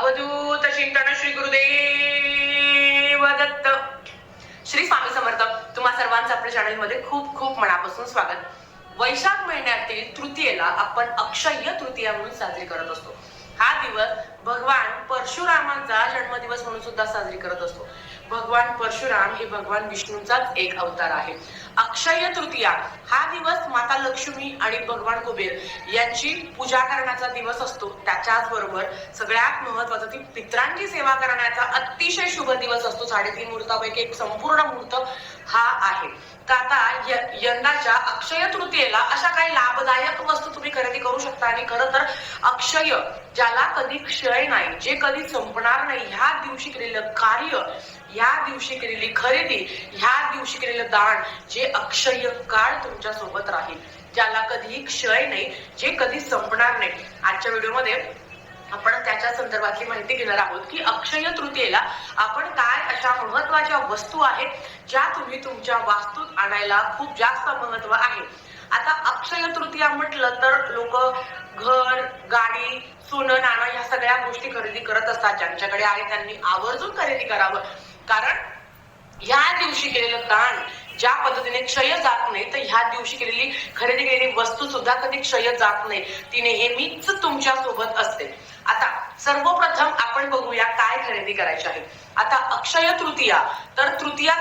अवधूत चिंतन श्री गुरुदेव दत्त. श्री स्वामी समर्थ. तुम्हा सर्वांचं आपल्या चॅनल मध्ये खूप खूप मनापासून स्वागत. वैशाख महिन्यातील तृतीयेला आपण अक्षय्य तृतीया म्हणून साजरी करत असतो. हा दिवस भगवान परशुरामांचा जन्मदिवस म्हणून सुद्धा साजरी करत असतो. भगवान परशुराम हे भगवान विष्णूंचाच एक अवतार आहे. अक्षय्य तृतीया हा दिवस माता लक्ष्मी आणि भगवान कुबेर यांची पूजा करण्याचा दिवस असतो. त्याच्याच बरोबर सगळ्यात महत्वाचं ती पितरांची सेवा करण्याचा अतिशय शुभ दिवस असतो. 3.5 मुहूर्तापैकी एक संपूर्ण मुहूर्त हा आहे. आता यंदाच्या अक्षय तृतीयेला अशा काही लाभदायक वस्तू तुम्ही खरेदी करू शकता. आणि खरं तर अक्षय ज्याला कधी क्षय नाही, जे कधी संपणार नाही, ह्या दिवशी केलेलं कार्य, ह्या दिवशी केलेली खरेदी, ह्या दिवशी केलेलं दान, जे अक्षय काळ तुमच्या सोबत राहील, ज्याला कधी क्षय नाही, जे कधी संपणार नाही. आजच्या व्हिडिओमध्ये आपण त्याच्या संदर्भातली माहिती घेणार आहोत की अक्षय तृतीयेला आपण काय अशा महत्वाच्या वस्तू आहेत ज्या तुम्ही तुमच्या वास्तूत आणायला खूप जास्त महत्व आहे. आता अक्षय तृतीया म्हटलं तर लोक घर, गाडी, सोनं, नाणं ह्या सगळ्या गोष्टी खरेदी करत असतात. ज्यांच्याकडे आहे त्यांनी आवर्जून खरेदी करावं. कारण ह्या दिवशी केलेलं दान ज्या पद्धतीने क्षय जात नाही, तर ह्या दिवशी केलेली खरेदी केलेली वस्तू सुद्धा कधी क्षय जात नाही. ती नेहमीच तुमच्या सोबत असते. आता सर्वप्रथम आपण बघूया काय खरेदी करायची आहे. आता अक्षय तृतीया, तर तृतीया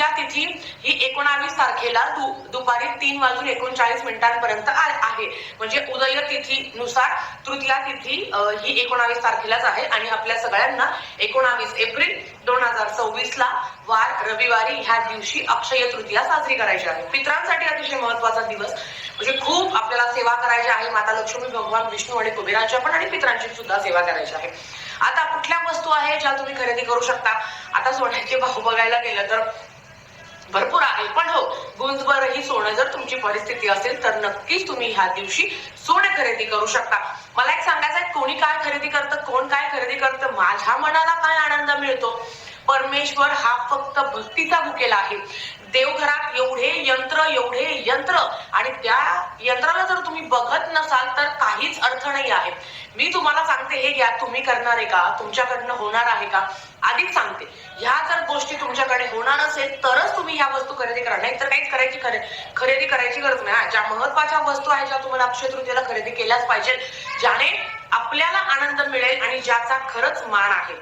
तिथी ही 19 तारखेला दुपारी 3:39 पर्यंत आहे. म्हणजे उदय तिथीनुसार तृतीया तिथी ही 19 तारखेलाच आहे. आणि आपल्या सगळ्यांना 19 एप्रिल 2024 ला वार रविवारी ह्या दिवशी अक्षय तृतीया साजरी करायची आहे. पितरांसाठी अतिशय महत्वाचा दिवस. म्हणजे खूप आपल्याला सेवा करायची आहे. माता लक्ष्मी, भगवान विष्णू आणि कुबेरांची पण आणि पितरांची सुद्धा सेवा करायची आहे. आता कुठल्या वस्तू आहे ज्या तुम्ही खरेदी करू शकता. आता सोन्याचे भाव बघायला गेलं तर भरपूर आहे. पण हो, गुंजभर ही सोनं जर तुमची परिस्थिती असेल तर नक्कीच तुम्ही ह्या दिवशी सोने खरेदी करू शकता. मला एक सांगायचंय, कोणी काय खरेदी करतं, कोण काय खरेदी करतं, माझ्या मनाला काय आनंद मिळतो. परमेश्वर हा फक्त भक्तीचा भुकेला आहे. देवघरात एवढे यंत्र आणि त्या यंत्राला जर तुम्ही बघत नसाल तर काहीच अर्थ नाही आहे. मी तुम्हाला सांगते, हे घ्या, तुम्ही करणार आहे का, तुमच्याकडनं होणार आहे का, आधीच सांगते. ह्या जर गोष्टी तुमच्याकडे होणार असेल तरच तुम्ही ह्या वस्तू खरेदी करा, नाही तर काहीच खरेदी करायची गरज नाही. ज्या महत्वाच्या वस्तू आहेत ज्या तुम्हाला अक्षय तृतीयेला खरेदी केल्याच पाहिजे, ज्याने आपल्याला आनंद मिळेल आणि ज्याचा खरंच मान आहे.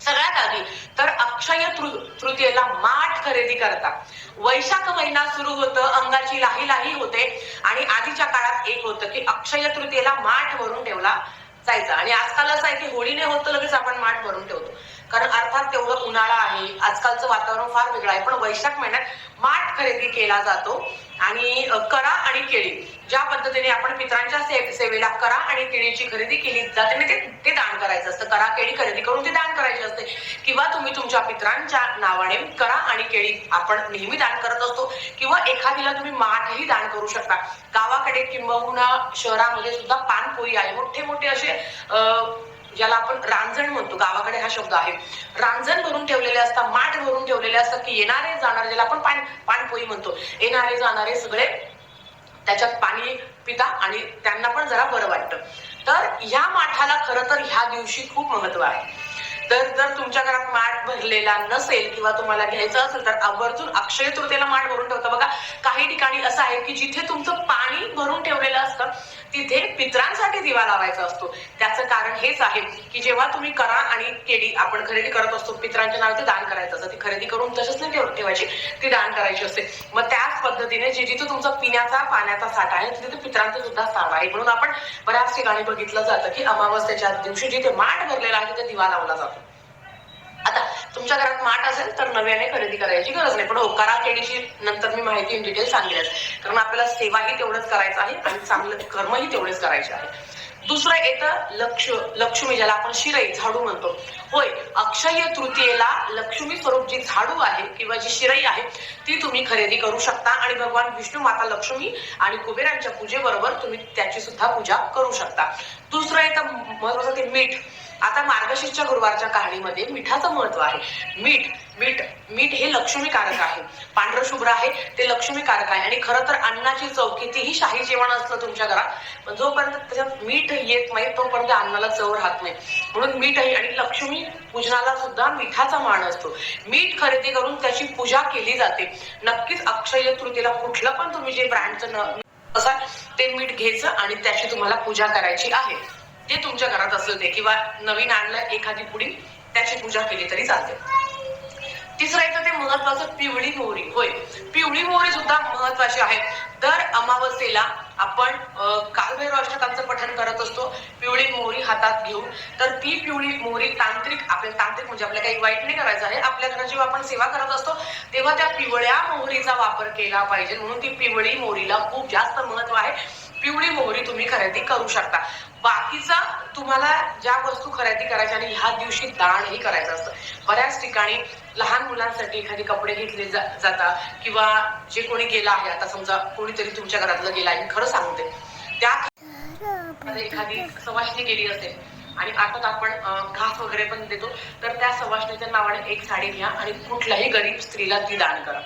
सगळ्यात आधी तर अक्षय तृतीयेला माठ खरेदी करता. वैशाख महिना सुरू होतं, अंगाची लाही होते आणि आधीच्या काळात एक होतं की अक्षय तृतीयेला माठ भरून ठेवला जायचा. आणि आजकाल असं आहे की होळीने होतं लगेच आपण माठ भरून ठेवतो, कारण अर्थात तेवढं उन्हाळा आहे, आजकालचं वातावरण फार वेगळं आहे. पण वैशाख महिन्यात माठ खरेदी केला जातो. आणि करा आणि केळी, ज्या पद्धतीने आपण पितरांच्या सेवेला करा आणि केळीची खरेदी केली जाते, ते दान करायचं असतं. करा केळी खरेदी करून ते दान करायचे असते. किंवा तुम्ही तुमच्या पितरांच्या नावाने करा आणि केळी आपण नेहमी दान करत असतो. किंवा एखादीला तुम्ही माठही दान करू शकता. गावाकडे किंबहुना शहरामध्ये सुद्धा पानपोई आहे. मोठे असे ज्याला आपण रांजण म्हणतो, गावाकडे हा शब्द आहे. रांजण भरून ठेवलेले असतात, माठ भरून ठेवलेले असतात की येणारे जाणारे, ज्याला आपण पानपोई म्हणतो, येणारे जाणारे सगळे त्याच्यात पाणी पिता आणि त्यांना पण जरा बरं वाटतं. तर ह्या माठाला खरं तर ह्या दिवशी खूप महत्व आहे. तर जर तुमच्या घरात माठ भरलेला नसेल किंवा तुम्हाला घ्यायचं असेल तर आवर्जून अक्षय तृतीयेला माठ भरून ठेवता. बघा, काही ठिकाणी असं आहे की जिथे तुमचं पाणी भरून ठेवलेलं असतं तिथे पितरांसाठी दिवा लावायचा असतो. त्याचं कारण हेच आहे की जेव्हा तुम्ही करा आणि केळी आपण खरेदी करत असतो, पितरांच्या नावाचे दान करायचं असतं. ती खरेदी करून तसंच नाही ठेवायची, ती दान करायची असते. मग त्याच पद्धतीने जिथे तुमचा पिण्याचा पाण्याचा साठा आहे तिथे पितरांचा सुद्धा साठा आहे. म्हणून आपण बऱ्याच ठिकाणी बघितलं जातं की अमावस्येच्या दिवशी जिथे माठ भरलेला आहे तिथे दिवा लावला जातो. आता तुमच्या घरात माठ असेल तर नव्याने खरेदी करायची गरज नाही. पण हो, करा केळीची नंतर मी माहिती इन डिटेल सांगेल, कारण आपल्याला सेवाही तेवढंच करायचं आहे आणि चांगलं कर्मही तेवढेच करायचे आहे. दुसरं येतं लक्ष्मी, ज्याला आपण शिरई, झाडू म्हणतो. होय, अक्षय तृतीयेला लक्ष्मी स्वरूप जी झाडू आहे किंवा जी शिरई आहे ती तुम्ही खरेदी करू शकता. आणि भगवान विष्णू, माता लक्ष्मी आणि कुबेरांच्या पूजेबरोबर तुम्ही त्याची सुद्धा पूजा करू शकता. दुसरं येतं महत्वाचं ते मीठ. आता मार्गशीर्षच्या गुरुवारच्या कहाणीमध्ये मिठाचं महत्व आहे. मीठ मीठ मीठ हे लक्ष्मीकारक आहे, पांढरं शुभ्र आहे ते लक्ष्मीकारक आहे. आणि खरं तर अन्नाची चव कितीही शाही जेवण असलं तुमच्या घरात, पण जोपर्यंत त्याच्यात मीठ येत नाही तोपर्यंत अन्नाला चव राहत नाही. म्हणून मीठ आहे. आणि लक्ष्मी पूजनाला सुद्धा मिठाचा मान असतो. मीठ खरेदी करून त्याची पूजा केली जाते. नक्कीच अक्षय तृतीयेला कुठलं पण तुम्ही जे ब्रँडचं असाल ते मीठ घ्यायचं आणि त्याची तुम्हाला पूजा करायची आहे. जे तुमच्या घरात असेल ते, किंवा नवीन आणलं एखादी पुडी त्याची पूजा केली तरी चालते. तिसरं येतं ते महत्वाचं पिवळी मोहरी. होय, पिवळी मोहरी सुद्धा महत्वाची आहे. दर अमावस्येला आपण कालभैरव अष्टकांचं पठण करत असतो पिवळी मोहरी हातात घेऊन. तर ती पिवळी मोहरी तांत्रिक म्हणजे आपल्याला काही वाईट नाही करायचं आहे. आपल्या घरात जेव्हा आपण सेवा करत असतो तेव्हा त्या पिवळ्या मोहरीचा वापर केला पाहिजे. म्हणून ती पिवळी मोहरीला खूप जास्त महत्व आहे. पिवळी मोहरी तुम्ही खरेदी करू शकता. बाकीचा तुम्हाला ज्या वस्तू खरेदी करायच्या आणि ह्या दिवशी दानही करायचं असतं. बऱ्याच ठिकाणी लहान मुलांसाठी एखादी कपडे घेतले जातात, किंवा जे कोणी गेला आहे, आता समजा कोणीतरी तुमच्या घरातलं गेला आहे, मी खरं सांगते, त्या एखादी सवाष्णी गेली असेल आणि आता आपण घास वगैरे पण देतो, तर त्या सवाष्णीच्या नावाने एक साडी घ्या आणि कुठल्याही गरीब स्त्रीला ती दान करा.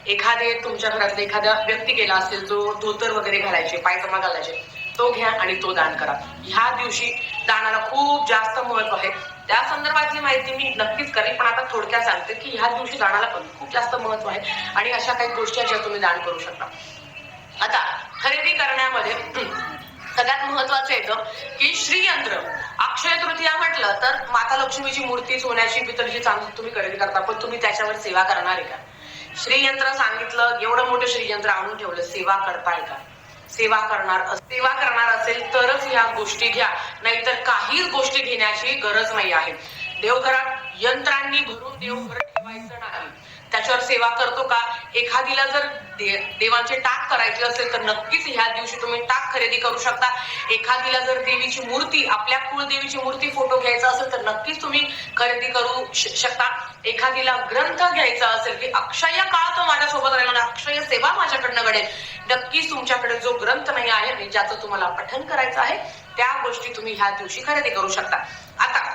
एखादे तुमच्या घरातले एखादा व्यक्ती गेला असेल जो धोतर वगैरे घालायचे, पायजमा घालायचे, तो घ्या आणि तो दान करा. ह्या दिवशी दानाला खूप जास्त महत्व आहे. त्या संदर्भातली माहिती मी नक्कीच करेन, पण आता थोडक्यात सांगते की ह्या दिवशी दानाला पण खूप जास्त महत्व आहे. आणि अशा काही गोष्टी ज्या तुम्ही दान करू शकता. आता खरेदी करण्यामध्ये सगळ्यात महत्वाचं येतं की श्रीयंत्र. अक्षय तृतीया म्हटलं तर माता लक्ष्मीची मूर्ती, सोन्याची, पितळची, चांदी तुम्ही खरेदी करता, पण तुम्ही त्याच्यावर सेवा करणार आहे का? श्रीयंत्र सांगितलं, एवढं मोठं श्रीयंत्र आणून ठेवलं, सेवा करताय का? सेवा करणार असेल तरच ह्या गोष्टी घ्या, नाहीतर काहीच गोष्टी घेण्याची गरज नाही आहे. देवघरात यंत्रांनी भरून देवघर ठेवायचं नाही. त्याच्यावर सेवा करतो का? एखादीला जर देवांचे टाक करायचे असेल तर नक्कीच ह्या दिवशी तुम्ही टाक खरेदी करू शकता. एखादीला जर देवीची मूर्ती, आपल्या कुळदेवीची मूर्ती फोटो घ्यायचा असेल तर नक्कीच तुम्ही खरेदी करू शकता. एखादीला ग्रंथ घ्यायचा असेल की अक्षय काळ तो माझ्यासोबत राहिला, अक्षय सेवा माझ्याकडनं घडेल, नक्कीच तुमच्याकडे जो ग्रंथ नाही आहे आणि ज्याचं तुम्हाला पठण करायचं आहे त्या गोष्टी तुम्ही ह्या दिवशी खरेदी करू शकता. आता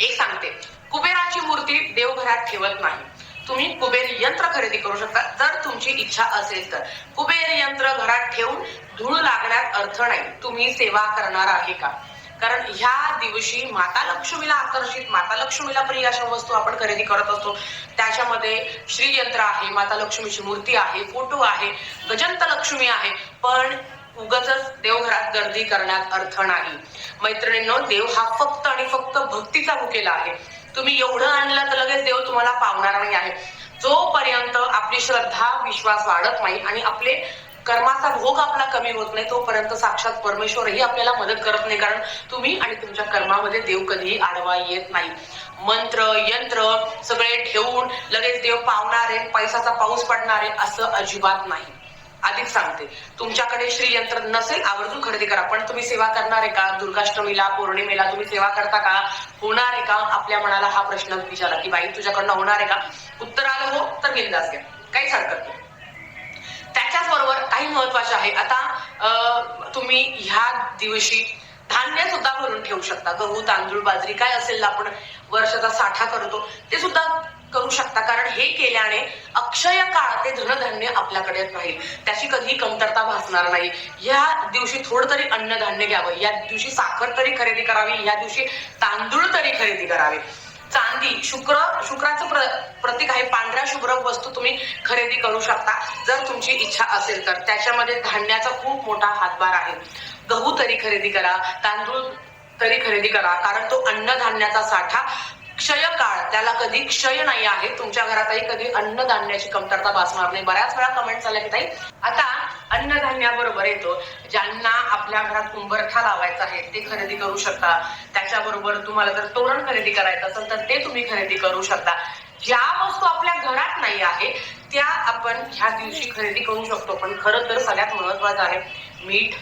एक सांगते, कुबेराची मूर्ती देवघरात ठेवत नाही. तुम्ही कुबेर यंत्र खरेदी करू शकता जर तुमची इच्छा असेल तर. कुबेर यंत्र घरात ठेवून धूळ लागण्यात अर्थ नाही. तुम्ही सेवा करणार आहे का? कारण ह्या दिवशी माता लक्ष्मीला आकर्षित, माता लक्ष्मीला प्रिय अशा वस्तू आपण खरेदी करत असतो. त्याच्यामध्ये श्रीयंत्र आहे, माता लक्ष्मीची मूर्ती आहे, फोटो आहे, गजंत लक्ष्मी आहे, पण उगाचच देवघरात गर्दी करण्यात अर्थ नाही. मैत्रिणींनो, देव हा फक्त आणि फक्त भक्तीचा भुकेला आहे. तुम्ही एवढं आणलं तर लगेच देव तुम्हाला पावणार नाही आहे. जोपर्यंत आपली श्रद्धा, विश्वास वाढत नाही आणि आपले कर्माचा भोग आपला कमी होत नाही तोपर्यंत साक्षात परमेश्वरही आपल्याला मदत करत नाही. कारण तुम्ही आणि तुमच्या कर्मामध्ये देव कधीही आडवा येत नाही. मंत्र, यंत्र सगळे ठेवून लगेच देव पावणार आहे, पैशाचा पाऊस पडणार आहे असं अजिबात नाही. आधीच सांगते, तुमच्याकडे श्रीयंत्र नसेल आवर्जून खरेदी करा. पण तुम्ही सेवा करणार आहे का? दुर्गाष्टमीला, पौर्णिमेला तुम्ही सेवा करता का? होणार आहे का? आपल्या मनाला हा प्रश्न विचारा की बाई तुझ्याकडनं होणार आहे का? उत्तर आलं हो तर बिंदास घ्या, काहीच हरकत नाही. त्याच्याच बरोबर काही महत्वाचे आहे. आता तुम्ही ह्या दिवशी धान्य सुद्धा भरून ठेवू शकता. गहू, तांदूळ, बाजरी काय असेल आपण वर्षाचा साठा करतो ते सुद्धा करू शकता. कारण हे केल्याने अक्षय काळ ते धनधान्य आपल्याकडे राहील, त्याची कधीही कमतरता भासणार नाही. या दिवशी थोडं तरी अन्नधान्य घ्यावं, या दिवशी साखर तरी खरेदी करावी, या दिवशी तांदूळ तरी खरेदी करावे. चांदी, शुक्राचं प्रतीक आहे. पांढऱ्या शुभ्र वस्तू तुम्ही खरेदी करू शकता जर तुमची इच्छा असेल तर. त्याच्यामध्ये धान्याचा खूप मोठा हातभार आहे. गहू तरी खरेदी करा, तांदूळ तरी खरेदी करा, कारण तो अन्नधान्याचा साठा क्षय काळ, त्याला कधी क्षय नाही आहे. तुमच्या घरातही कधी अन्नधान्याची कमतरता भासणार नाही. बऱ्याच वेळा कमेंट झाल्या की ताई आता अन्नधान्याबरोबर येतो, ज्यांना आपल्या घरात उंबरठा लावायचा आहे ते खरेदी करू शकता. त्याच्याबरोबर तुम्हाला जर तोरण खरेदी करायचं असेल तर ते तुम्ही खरेदी करू शकता. ज्या वस्तू आपल्या घरात नाही आहे त्या आपण ह्या दिवशी खरेदी करू शकतो. पण खरं तर सगळ्यात महत्वाचं आहे मीठ,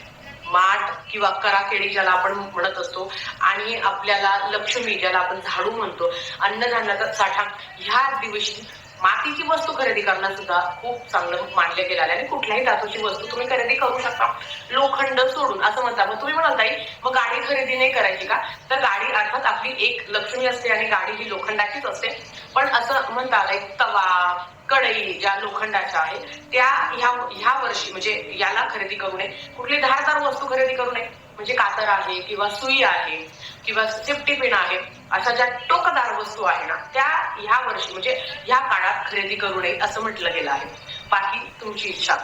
माठ किंवा कराकेडी ज्याला आपण म्हणत असतो, आणि आपल्याला लक्ष्मी ज्याला आपण झाडू म्हणतो, अन्नधान्याचा साठा ह्या दिवशी मातीची वस्तू खरेदी करणं सुद्धा खूप चांगलं मानलं गेलं आहे आणि कुठल्याही धातूची वस्तू तुम्ही खरेदी करू शकता, लोखंड सोडून असं म्हणतात. मग तुम्ही म्हणाल ताई मग गाडी खरेदी नाही करायची का? तर गाडी अर्थात आपली एक लक्ष्मी असते आणि गाडी ही लोखंडाचीच असते, पण असं म्हणतात एक तवा कढई ज्या लोखंडाच्या आहेत त्या ह्या वर्षी म्हणजे याला खरेदी करू नये, कुठली धारदार वस्तू खरेदी करू नये, म्हणजे कातर आहे किंवा सुई आहे किंवा सेफ्टी पिन आहे, अशा ज्या टोकदार वस्तू आहे ना त्या ह्या वर्षी म्हणजे ह्या काळात खरेदी करू नये असं म्हटलं गेलं आहे. बाकी तुमची इच्छा.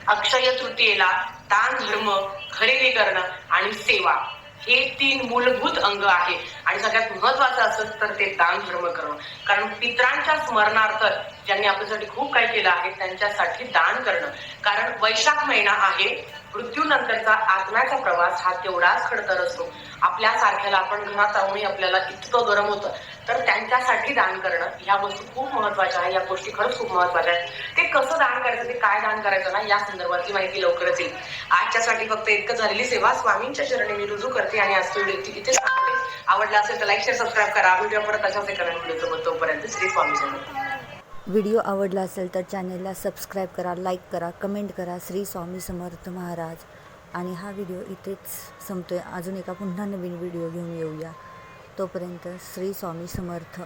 अक्षय तृतीयेला दान धर्म, खरेदी करणं आणि सेवा हे 3 मूलभूत अंग आहे आणि सगळ्यात महत्वाचं असं तर ते दान धर्म करणं. कारण पितरांच्या स्मरणार्थ ज्यांनी आपल्यासाठी खूप काही केलं आहे त्यांच्यासाठी दान करणं. कारण वैशाख महिना आहे, मृत्यूनंतरचा आत्म्याचा प्रवास हा तेवढाच खडतर असतो. आपल्या सारख्याला आपण घरात राहूनही आपल्याला इतकं गरम होतं, तर त्यांच्यासाठी दान करणं ह्या वस्तू खूप महत्वाच्या आहे. या गोष्टी खरंच खूप महत्वाच्या आहेत. ते कसं दान करायचं, ते काय दान करायचं ना या संदर्भातली माहिती लवकरच येईल. आजच्यासाठी फक्त इतकं झालेली सेवा स्वामींच्या चरणी मी रुजू करते आणि आजची व्हिडिओ इथे सांगते. आवडला असेल तर लाईक शेअर सबस्क्राईब करा. व्हिडिओ परत अशाच एका व्हिडिओसोबत, तोपर्यंत श्री स्वामी समर्थ. व्हिडिओ आवडला असेल तर चॅनेलला सबस्क्राईब करा, लाईक करा, कमेंट करा. श्री स्वामी समर्थ महाराज. आणि हा व्हिडिओ इथेच संपतोय. अजून एका पुन्हा नवीन व्हिडिओ घेऊन येऊया. तोपर्यंत श्री स्वामी समर्थ.